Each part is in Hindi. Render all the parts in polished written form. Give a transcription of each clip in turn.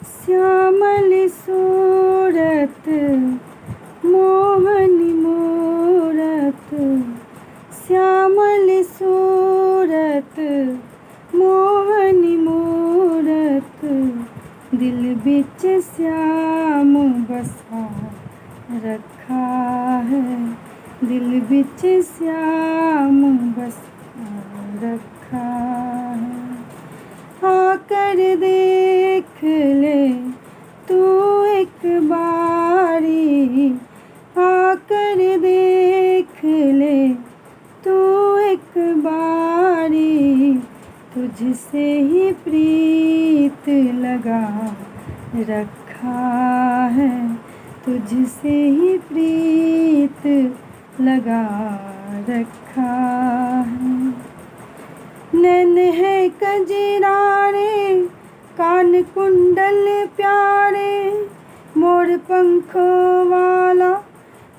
श्यामल सूरत मोहनी मूरत, श्यामल सूरत मोहनी मूरत, दिल बिच श्याम बसा रखा है, दिल बिच श्याम बसा रखा है। आकर देख ले तू एक बारी, आकर देख ले तू एक बारी, तुझसे ही प्रीत लगा रखा है, तुझसे ही प्रीत लगा रखा है। नैन है कजरारे कान कुंडल प्यारे, मोर पंखों वाला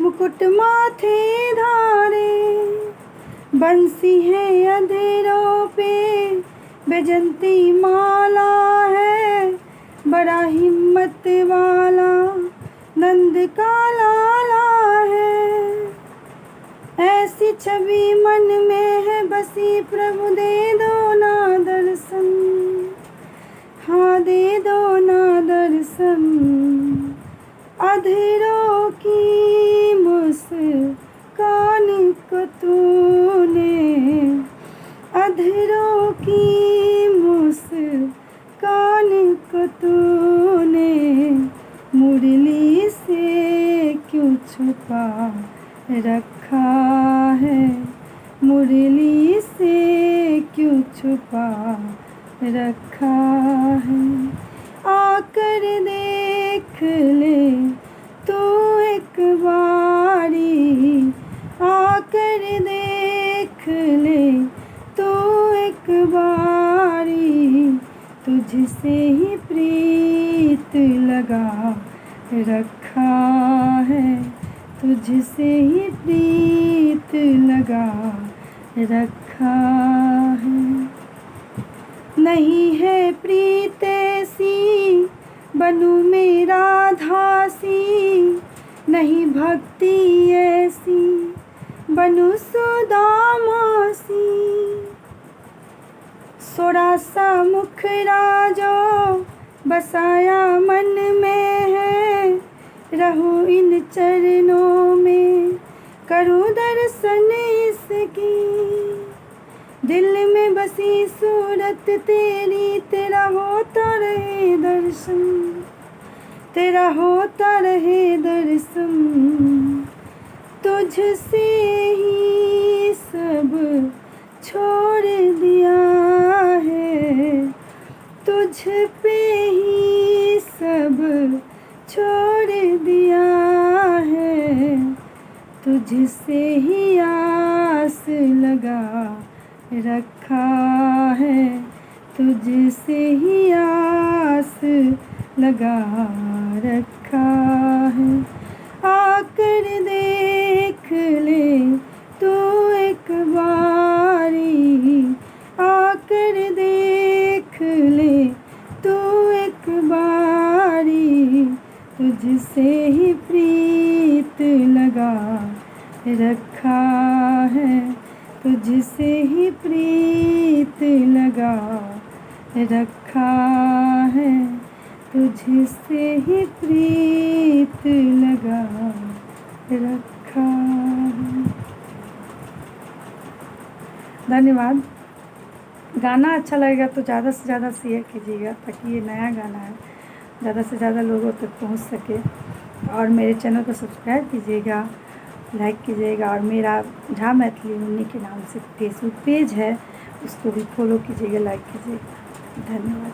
मुकुट माथे धारे, बंसी है अधरों पे बैजंती माला है, बड़ा हिम्मत वाला नंद का लाला है। ऐसी छवि मन में है बसी, प्रभु दे दो ना दर्शन, हाँ दे दो ना दर्शन। अधरों की मुस्कान को तूने, अधरों की मुस्कान को तूने, मुरली से क्यों छुपा रखा है, मुरली से क्यों छुपा रखा है। आकर देख ले तू एक बारी, आकर देख ले तू एक बारी, तुझसे ही प्रीत लगा रखा है, तुझसे ही प्रीत लगा रखा है। नहीं है प्रीत ऐसी बनूं मेरा धासी, नहीं भक्ति ऐसी बनूं सुदामासी। सोरा सा मुखरा जो बसाया मन में है, रहूं इन चरणों में करूं दर्शन इसकी। दिल में बसी सूरत तेरी, तेरा होता रहे दर्शन, तेरा होता रहे दर्शन। तुझसे ही सब छोड़ दिया है, तुझ पे ही सब छोड़ दिया है, तुझसे ही आस लगा रखा है, तुझसे ही आस लगा रखा है। आकर देख ले तू एक बारी, आकर देख ले तू एक बारी, तुझसे ही प्रीत लगा रखा है, तुझसे ही प्रीत लगा रखा है, तुझसे ही प्रीत लगा रखा है। धन्यवाद। गाना अच्छा लगेगा तो ज़्यादा से ज़्यादा शेयर कीजिएगा, ताकि ये नया गाना है, ज़्यादा से ज़्यादा लोगों तक पहुंच सके। और मेरे चैनल को सब्सक्राइब कीजिएगा, लाइक कीजिएगा, और मेरा झा मैथिली मुन्नी के नाम से फेसबुक पेज है, उसको भी फॉलो कीजिएगा, लाइक कीजिएगा। धन्यवाद।